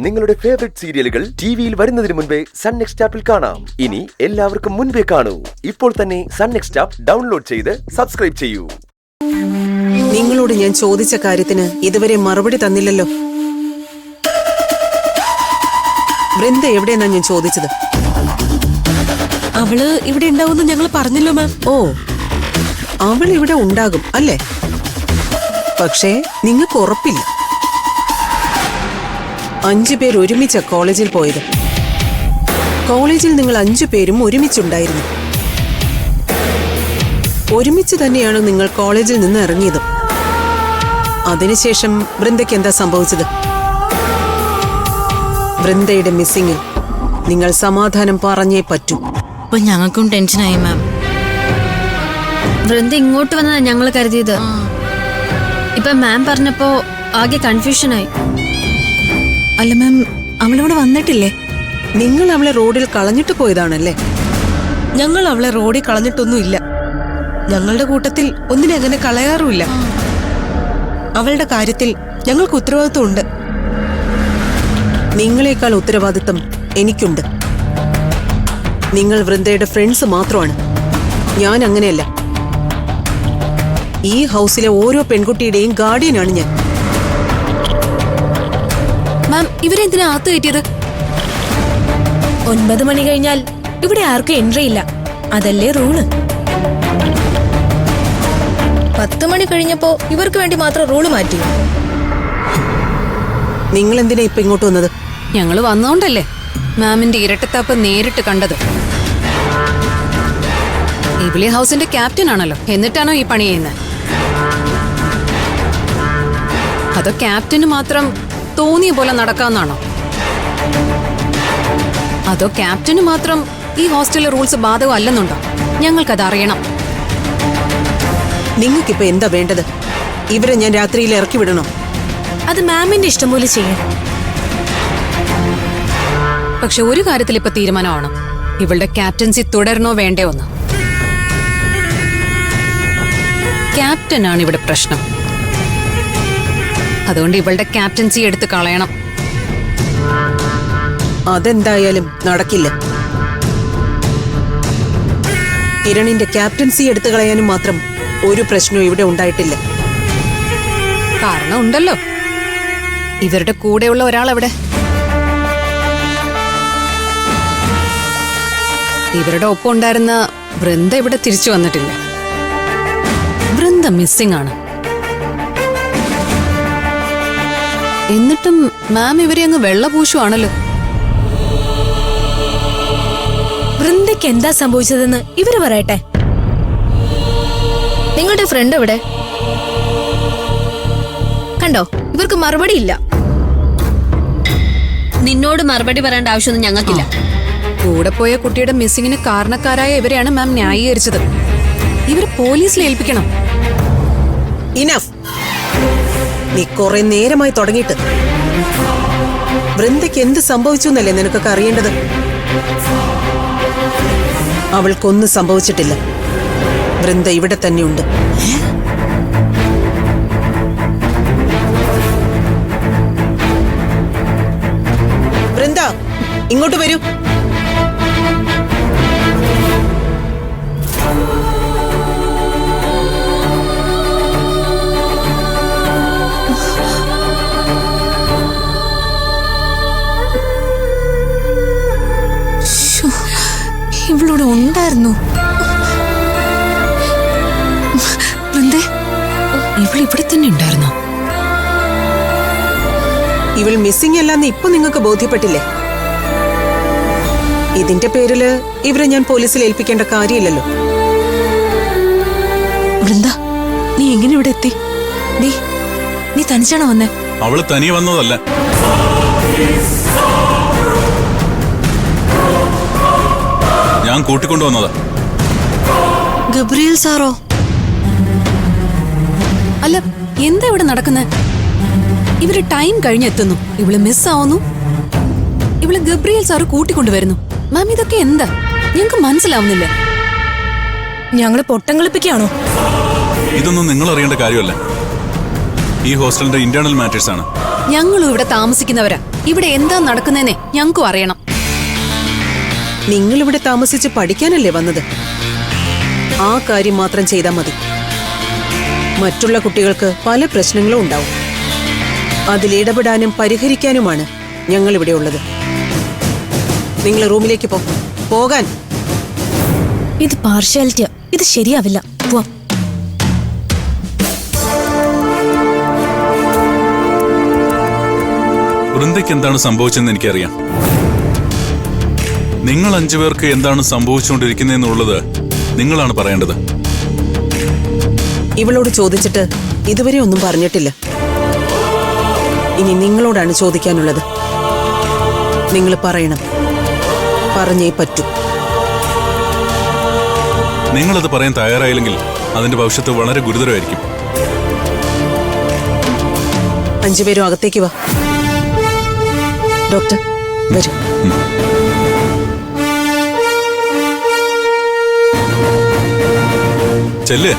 നിങ്ങളുടെ ഫേവറേറ്റ് സീരിയലുകൾ ടിവിയിൽ വരുന്നതിന് മുൻപേ സൺ നെക്സ്റ്റ് ആപ്പിൽ കാണാം. ഇനി എല്ലാവർക്കും മുൻപേ കാണൂ. ഇപ്പോൾ തന്നെ സൺ നെക്സ്റ്റ് ആപ്പ് ഡൗൺലോഡ് ചെയ്ത് സബ്സ്ക്രൈബ് ചെയ്യൂ. നിങ്ങളോട് ഞാൻ ചോദിച്ച കാര്യത്തിന് ഇതുവരെ മറുപടി തന്നില്ലല്ലോ. വൃന്ദ എവിടെയെന്നാ ഞാൻ ചോദിച്ചത്? അവള് ഇവിടെ ഉണ്ടാവുമെന്ന് ഞങ്ങൾ പറഞ്ഞല്ലോ മാം. ഓ, അവൾ ഇവിടെ ഉണ്ടാകും അല്ലേ? പക്ഷേ നിങ്ങൾക്ക് ഉറപ്പില്ല. 5 പേർ ഒരുമിച്ച കോളേജിൽ പോയത്. കോളേജിൽ നിങ്ങൾ 5 പേരും ഒരുമിച്ചുണ്ടായിരുന്നു. ഒരുമിച്ച് തന്നെയാണ് നിങ്ങൾ കോളേജിൽ നിന്ന് ഇറങ്ങിയത്. അതിനുശേഷം വൃന്ദയ്ക്ക് എന്താ സംഭവിച്ചത്? വൃന്ദയുടെ മിസ്സിംഗിൽ നിങ്ങൾ സമാധാനം പറഞ്ഞേ പറ്റൂ. അപ്പൊ ഞങ്ങൾക്കും ടെൻഷനായി മാം. വൃന്ദ ഇങ്ങോട്ട് വന്നതാ ഞങ്ങൾ കരുതിയത്. ഇപ്പൊ മാം പറഞ്ഞപ്പോ ആകെ കൺഫ്യൂഷനായി. അല്ല മാം, അവളിവിടെ വന്നിട്ടില്ലേ? നിങ്ങൾ അവളെ റോഡിൽ കളഞ്ഞിട്ട് പോയതാണല്ലേ? ഞങ്ങൾ അവളെ റോഡിൽ കളഞ്ഞിട്ടൊന്നുമില്ല. ഞങ്ങളുടെ കൂട്ടത്തിൽ ഒന്നിനെ അങ്ങനെ കളയാറുമില്ല. അവളുടെ കാര്യത്തിൽ ഞങ്ങൾക്ക് ഉത്തരവാദിത്വം ഉണ്ട്. നിങ്ങളെക്കാൾ ഉത്തരവാദിത്തം എനിക്കുണ്ട്. നിങ്ങൾ വൃന്ദയുടെ ഫ്രണ്ട്സ് മാത്രമാണ്. ഞാൻ അങ്ങനെയല്ല. ഈ ഹൗസിലെ ഓരോ പെൺകുട്ടിയുടെയും ഗാർഡിയനാണ് ഞാൻ. മാം, ഇവരെന്തിനാ അകത്ത് കയറ്റിയത്? 9 മണി കഴിഞ്ഞാൽ ഇവിടെ ആർക്കും എൻട്രി ഇല്ല, അതല്ലേ റൂള്. 10 മണി കഴിഞ്ഞപ്പോ ഇവർക്ക് വേണ്ടി മാത്രം റൂള് മാറ്റി. നിങ്ങൾ എന്തിനാ ഇപ്പൊ ഇങ്ങോട്ട് വന്നത്? ഞങ്ങൾ വന്നോണ്ടല്ലേ മാമിന്റെ ഇരട്ടത്താപ്പ് നേരിട്ട് കണ്ടത്. ഇവിളി ഹൗസിന്റെ ക്യാപ്റ്റൻ ആണല്ലോ, എന്നിട്ടാണോ ഈ പണി ചെയ്യുന്നത്? അതോ ക്യാപ്റ്റന് മാത്രം തോന്നിയ പോലെ നടക്കാന്നാണോ? അതോ ക്യാപ്റ്റന് മാത്രം ഈ ഹോസ്റ്റലിലെ റൂൾസ് ബാധകമല്ലെന്നുണ്ടോ? ഞങ്ങൾക്കത് അറിയണം. നിങ്ങൾക്കിപ്പോ എന്താ വേണ്ടത്? ഇവരെ ഞാൻ രാത്രിയിൽ ഇറക്കി വിടണോ? അത് മാമിന്റെ ഇഷ്ടം പോലെ ചെയ്യും. പക്ഷെ ഒരു കാര്യത്തിൽ ഇപ്പൊ തീരുമാനമാണ്. ഇവളുടെ ക്യാപ്റ്റൻസി തുടരണോ വേണ്ടയോ എന്ന്. ക്യാപ്റ്റനാണ് ഇവിടെ പ്രശ്നം. അതുകൊണ്ട് ഇവളുടെ ക്യാപ്റ്റൻസി എടുത്ത് കളയണം. അതെന്തായാലും നടക്കില്ല. കിരണിന്റെ ക്യാപ്റ്റൻസി എടുത്തു കളയാനും മാത്രം ഒരു പ്രശ്നവും ഇവിടെ ഉണ്ടായിട്ടില്ല. കാരണം ഉണ്ടല്ലോ, ഇവരുടെ കൂടെയുള്ള ഒരാളെവിടെ? ഇവരുടെ ഒപ്പം ഉണ്ടായിരുന്ന വൃന്ദ ഇവിടെ തിരിച്ചു വന്നിട്ടില്ല. വൃന്ദ മിസ്സിംഗ് ആണ്. എന്നിട്ടും മാം ഇവരെ അങ്ങ് വെള്ളപൂശുവാണല്ലോ. വൃന്ദയ്ക്ക് എന്താ സംഭവിച്ചതെന്ന് ഇവര് പറയട്ടെ. നിങ്ങളുടെ ഫ്രണ്ട് എവിടെ? കണ്ടോ, ഇവർക്ക് മറുപടി ഇല്ല. നിന്നോട് മറുപടി പറയേണ്ട ആവശ്യമൊന്നും ഞങ്ങൾക്കില്ല. കൂടെ പോയ കുട്ടിയുടെ മിസ്സിങ്ങിന് കാരണക്കാരായ ഇവരെയാണ് മാം ന്യായീകരിച്ചത്. ഇവരെ പോലീസിൽ ഏൽപ്പിക്കണം. ഇനഫ്. നീ കുറെ നേരമായി തുടങ്ങിയിട്ട്. വൃന്ദയ്ക്ക് എന്ത് സംഭവിച്ചു എന്നല്ലേ നിനക്കൊക്കെ അറിയേണ്ടത്? അവൾക്കൊന്നും സംഭവിച്ചിട്ടില്ല. വൃന്ദ ഇവിടെ തന്നെയുണ്ട്. വൃന്ദ, ഇങ്ങോട്ട് വരൂ. ഇവളിവിടെ ഉണ്ടായിരുന്നു. വൃന്ദേ, ഇവളിവിടെ തന്നെ ഉണ്ടായിരുന്നോ? ഇവൾ മിസ്സിംഗ് അല്ലാന്ന് ഇപ്പൊ നിങ്ങൾക്ക് ബോധ്യപ്പെട്ടില്ലേ? ഇതിന്റെ പേരില് ഇവരെ ഞാൻ പോലീസിൽ ഏൽപ്പിക്കേണ്ട കാര്യമില്ലല്ലോ. വൃന്ദ, നീ എങ്ങനെ ഇവിടെ എത്തി? നീ തനിച്ചാണോ വന്നേ? അവള് തനിയെ വന്നതല്ല. ഞാൻ കൂട്ടിക്കൊണ്ടുവന്നതാ. ഗബ്രിയേൽ സാറോ? അല്ല, എന്താ ഇവിടെ നടക്കുന്നത്? ഇവര് ടൈം കഴിഞ്ഞെത്തുന്നു, ഇവള് മിസ്സാവുന്നു, ഇവള് ഗബ്രിയേൽ സാറ് കൂട്ടിക്കൊണ്ടുവരുന്നു. മാം, ഇതൊക്കെ എന്താ? ഞങ്ങക്ക് മനസ്സിലാവുന്നില്ല. ഞങ്ങള് പൊട്ടം കളിപ്പിക്കാണോ? ഇതൊന്നും നിങ്ങൾ അറിയേണ്ട കാര്യമല്ല. ഈ ഹോസ്റ്റലിന്റെ ഇന്റേണൽ മാറ്റേഴ്സ് ആണ്. ഞങ്ങളും ഇവിടെ താമസിക്കുന്നവരാ. ഇവിടെ എന്താ നടക്കുന്നതെന്നേ ഞങ്ങൾക്കും അറിയണം. നിങ്ങൾ ഇവിടെ താമസിച്ച് പഠിക്കാനല്ലേ വന്നത്? ആ കാര്യം മാത്രം ചെയ്താൽ മതി. മറ്റുള്ള കുട്ടികൾക്ക് പല പ്രശ്നങ്ങളും ഉണ്ടാവും. അതിലിടപെടാനും പരിഹരിക്കാനുമാണ് ഞങ്ങൾ ഇവിടെ ഉള്ളത്. നിങ്ങൾ റൂമിലേക്ക് പോകാൻ. ഇത് പാർഷ്യാലിറ്റിയാ. ഇത് ശരിയാവില്ല. പോവാം. വൃന്ദയ്ക്ക് എന്താണ് സംഭവിച്ചെന്ന് എനിക്കറിയാം. നിങ്ങൾ 5 പേർക്ക് എന്താണ് സംഭവിച്ചുകൊണ്ടിരിക്കുന്നതെന്നുള്ളത് നിങ്ങളാണ് പറയേണ്ടത്. ഇവളോട് ചോദിച്ചിട്ട് ഇതുവരെ ഒന്നും പറഞ്ഞിട്ടില്ല. ഇനി നിങ്ങളോടാണ് ചോദിക്കാനുള്ളത്. നിങ്ങൾ പറയണം. പറഞ്ഞേ പറ്റൂ. നിങ്ങളത് പറയാൻ തയ്യാറായില്ലെങ്കിൽ അതിന്റെ ഭവിഷ്യത്ത് വളരെ ഗുരുതരമായിരിക്കും. 5 പേരും അകത്തേക്ക് വാ. ഡോക്ടർ വരൂ. ചെല്ല്.